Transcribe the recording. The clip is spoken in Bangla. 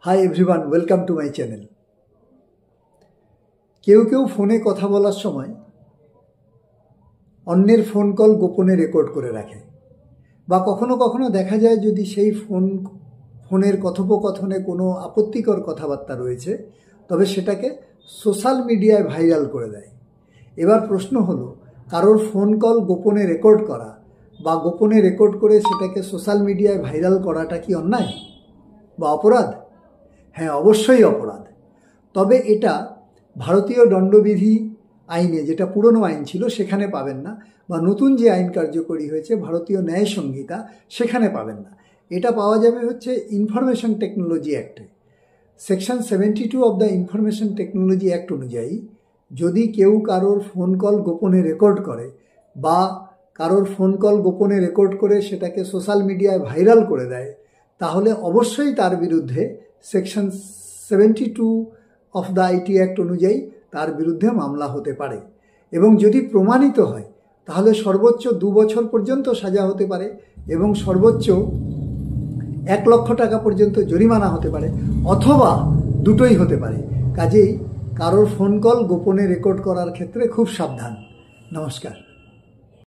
Hi everyone, welcome to my channel. কেউ কেউ ফোনে কথা বলার সময় অন্যের ফোন কল গোপনে রেকর্ড করে রাখে, বা কখনো কখনো দেখা যায় যদি সেই ফোনের কথোপকথনে কোনো আপত্তিকর কথাবার্তা রয়েছে তবে সেটাকে সোশ্যাল মিডিয়ায় ভাইরাল করে দেয়। এবার প্রশ্ন হলো, কারোর ফোন কল গোপনে রেকর্ড করা বা গোপনে রেকর্ড করে সেটাকে সোশ্যাল মিডিয়ায় ভাইরাল করাটা কি অন্যায় বা অপরাধ? হ্যাঁ, অবশ্যই অপরাধ। তবে এটা ভারতীয় দণ্ডবিধি আইনে, যেটা পুরনো আইন ছিল সেখানে পাবেন না, বা নতুন যে আইন কার্যকরী হয়েছে ভারতীয় ন্যায় সংহিতা, সেখানে পাবেন না। এটা পাওয়া যাবে হচ্ছে ইনফরমেশন টেকনোলজি অ্যাক্টে। Section 72 of the information technology act অনুযায়ী যদি কেউ কারোর ফোন কল গোপনে রেকর্ড করে বা কারোর ফোন কল গোপনে রেকর্ড করে সেটাকে সোশ্যাল মিডিয়ায় ভাইরাল করে দেয়, তাহলে অবশ্যই তার বিরুদ্ধে section 72 of the IT act অনুযায়ী তার বিরুদ্ধে মামলা হতে পারে, এবং যদি প্রমাণিত হয় তাহলে সর্বোচ্চ 2 বছর পর্যন্ত সাজা হতে পারে এবং সর্বোচ্চ 1 লক্ষ টাকা পর্যন্ত জরিমানা হতে পারে, অথবা দুটোই হতে পারে। কাজেই কারোর ফোন কল গোপনে রেকর্ড করার ক্ষেত্রে খুব সাবধান। নমস্কার।